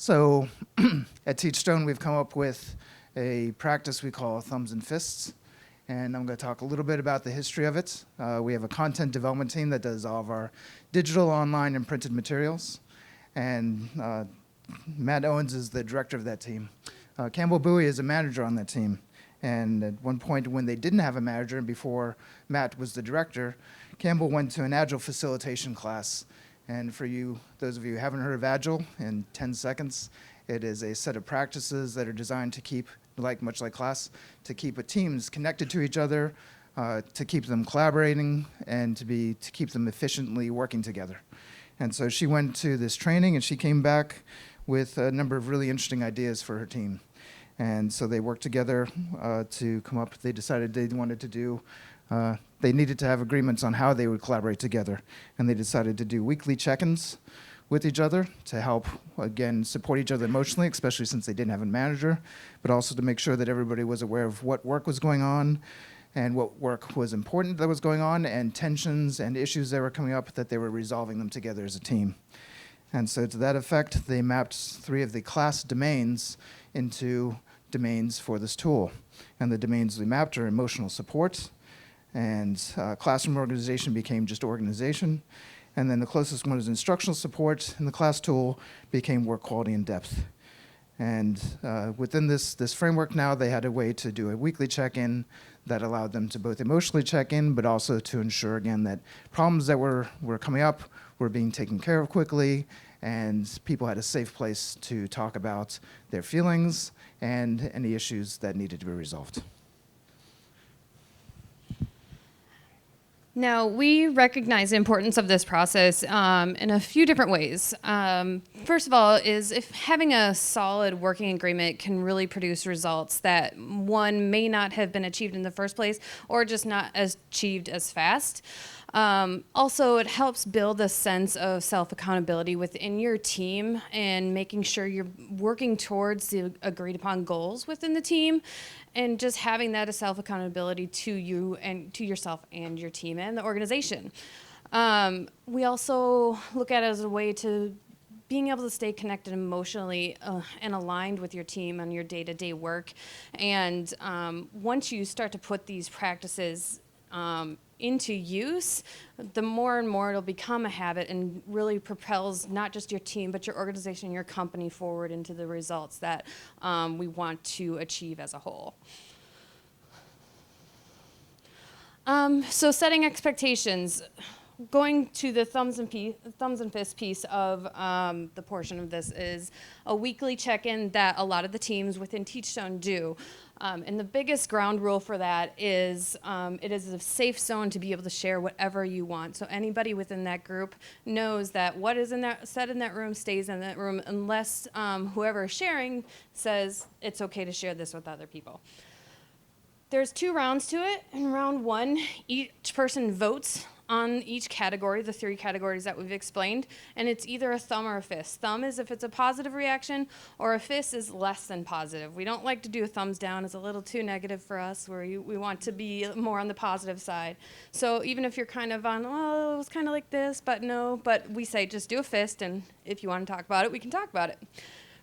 So at Teachstone, we've come up with a practice we call thumbs and fists. And I'm going to talk a little bit about the history of it. We have a content development team that does all of our digital, online, and printed materials. And Matt Owens is the director of that team. Campbell Bowie is a manager on that team. And at one point when they didn't have a manager, and before Matt was the director, Campbell went to an Agile facilitation class. And for you, those of you who haven't heard of Agile, in 10 seconds, it is a set of practices that are designed to keep, much like class, to keep teams connected to each other, to keep them collaborating, and to keep them efficiently working together. And so she went to this training, and she came back with a number of really interesting ideas for her team. And so they worked together to come up. They decided they wanted to do. They needed to have agreements on how they would collaborate together, and they decided to do weekly check-ins with each other to help, again, support each other emotionally, especially since they didn't have a manager, but also to make sure that everybody was aware of what work was going on and what work was important that was going on, and tensions and issues that were coming up, that they were resolving them together as a team. And so to that effect, they mapped 3 of the class domains into domains for this tool. And the domains we mapped are emotional support, and classroom organization became just organization. And then the closest one is instructional support, and the class tool became work quality and depth. And within this framework now, they had a way to do a weekly check-in that allowed them to both emotionally check in, but also to ensure, again, that problems that were coming up were being taken care of quickly, and people had a safe place to talk about their feelings and any issues that needed to be resolved. Now, we recognize the importance of this process in a few different ways. First of all, is if having a solid working agreement can really produce results that one may not have been achieved in the first place, or just not achieved as fast. Also, it helps build a sense of self-accountability within your team and making sure you're working towards the agreed upon goals within the team, and just having that as self-accountability to you and to yourself and your team and the organization. We also look at it as a way to being able to stay connected emotionally and aligned with your team on your day-to-day work. And once you start to put these practices into use, the more and more it'll become a habit and really propels not just your team, but your organization, your company forward into the results that we want to achieve as a whole. So setting expectations. Going to the thumbs and fists piece of the portion of this is a weekly check-in that a lot of the teams within Teachstone do. And the biggest ground rule for that is it is a safe zone to be able to share whatever you want. So anybody within that group knows that what is said in that room stays in that room, unless whoever is sharing says it's okay to share this with other people. There's 2 rounds to it. In round 1, each person votes on each category, the 3 categories that we've explained, and it's either a thumb or a fist. Thumb is if it's a positive reaction, or a fist is less than positive. We don't like to do a thumbs down. It's a little too negative for us, where we want to be more on the positive side. So even if you're kind of on, well, it was kind of like this, but no, but we say just do a fist, and if you want to talk about it, we can talk about it.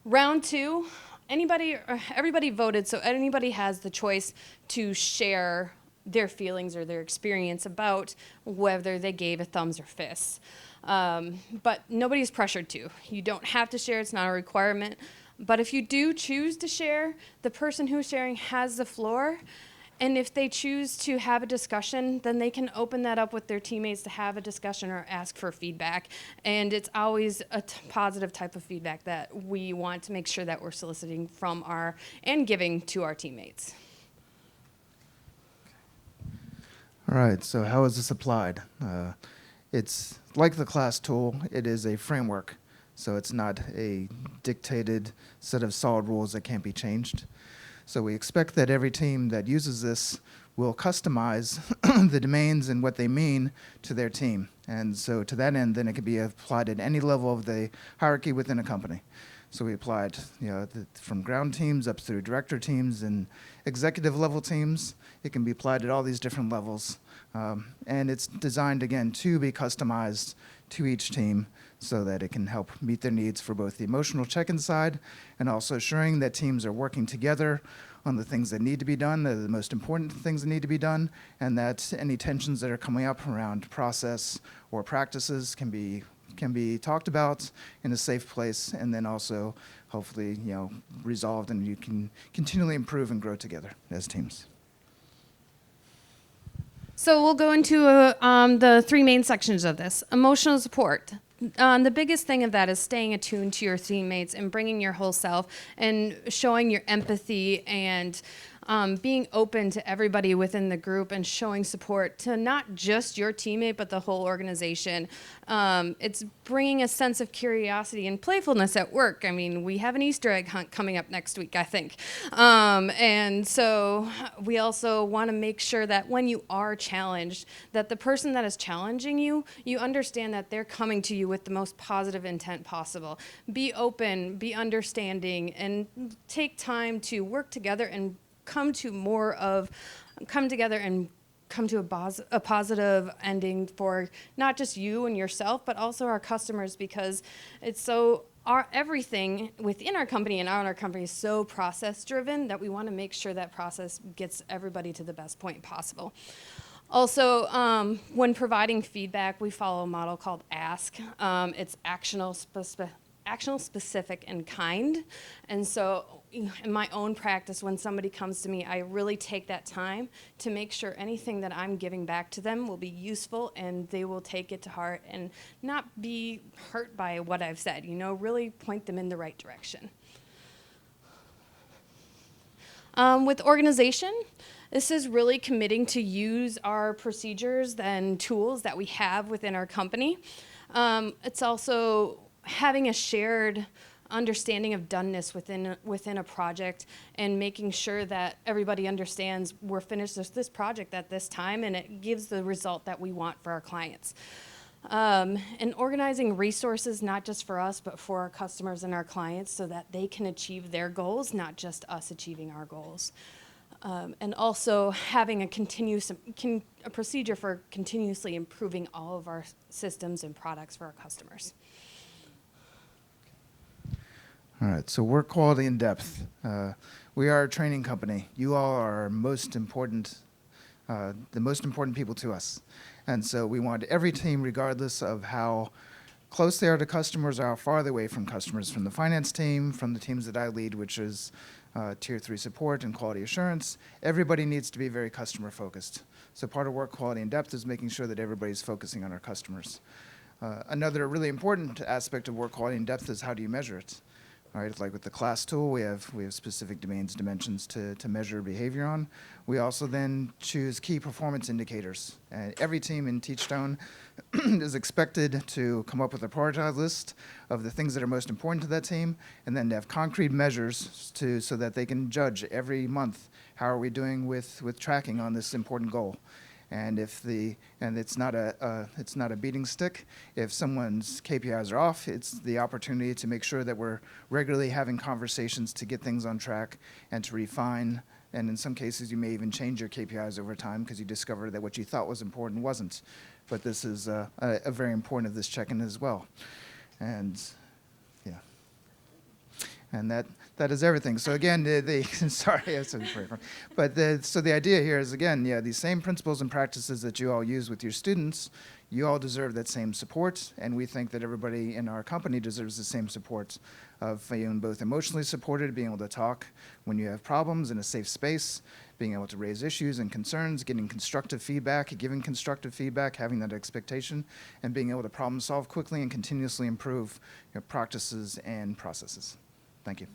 Round 2, everybody voted, so anybody has the choice to share their feelings or their experience about whether they gave a thumbs or fists. But nobody's pressured to. You don't have to share, it's not a requirement. But if you do choose to share, the person who's sharing has the floor. And if they choose to have a discussion, then they can open that up with their teammates to have a discussion or ask for feedback. And it's always a positive type of feedback that we want to make sure that we're soliciting from and giving to our teammates. All right, so how is this applied? It's like the class tool, it is a framework. So it's not a dictated set of solid rules that can't be changed. So we expect that every team that uses this will customize the domains and what they mean to their team. And so to that end, then it can be applied at any level of the hierarchy within a company. So we applied, from ground teams up through director teams and executive level teams. It can be applied at all these different levels. And it's designed, again, to be customized to each team so that it can help meet their needs for both the emotional check-in side and also assuring that teams are working together on the things that need to be done, the most important things that need to be done, and that any tensions that are coming up around process or practices can be talked about in a safe place, and then also hopefully resolved, and you can continually improve and grow together as teams. So we'll go into the three main sections of this. Emotional support. The biggest thing of that is staying attuned to your teammates and bringing your whole self and showing your empathy and being open to everybody within the group and showing support to not just your teammate, but the whole organization. It's bringing a sense of curiosity and playfulness at work. I mean, we have an Easter egg hunt coming up next week, I think. And so we also want to make sure that when you are challenged, that the person that is challenging you, you understand that they're coming to you with the most positive intent possible. Be open, be understanding, and take time to work together and come together and come to a positive ending for not just you and yourself, but also our customers, because it's so everything within our company and on our company is so process driven that we want to make sure that process gets everybody to the best point possible. Also, when providing feedback, we follow a model called ASK. It's actional, specific, and kind. And so in my own practice, when somebody comes to me, I really take that time to make sure anything that I'm giving back to them will be useful and they will take it to heart and not be hurt by what I've said, really point them in the right direction. With organization, this is really committing to use our procedures and tools that we have within our company. It's also having a shared understanding of doneness within a project and making sure that everybody understands we're finished this project at this time and it gives the result that we want for our clients. And organizing resources, not just for us, but for our customers and our clients so that they can achieve their goals, not just us achieving our goals. And also having a procedure for continuously improving all of our systems and products for our customers. All right, so work quality in depth. We are a training company. You all are the most important people to us. And so we want every team, regardless of how close they are to customers or how far they're away from customers, from the finance team, from the teams that I lead, which is Tier 3 support and quality assurance, everybody needs to be very customer focused. So part of work quality in depth is making sure that everybody's focusing on our customers. Another really important aspect of work quality in depth is how do you measure it? All right, like with the class tool, we have specific dimensions to measure behavior on. We also then choose key performance indicators. And every team in Teachstone is expected to come up with a prioritized list of the things that are most important to that team, and then to have concrete measures so that they can judge every month how are we doing with tracking on this important goal. And it's not a beating stick. If someone's KPIs are off, it's the opportunity to make sure that we're regularly having conversations to get things on track and to refine. And in some cases, you may even change your KPIs over time because you discover that what you thought was important wasn't. But this is a very important of this check-in as well. And yeah. And that is everything. So again, sorry, so the idea here is, again, these same principles and practices that you all use with your students, you all deserve that same support, and we think that everybody in our company deserves the same support of being both emotionally supported, being able to talk when you have problems in a safe space, being able to raise issues and concerns, getting constructive feedback, giving constructive feedback, having that expectation, and being able to problem solve quickly and continuously improve your practices and processes. Thank you.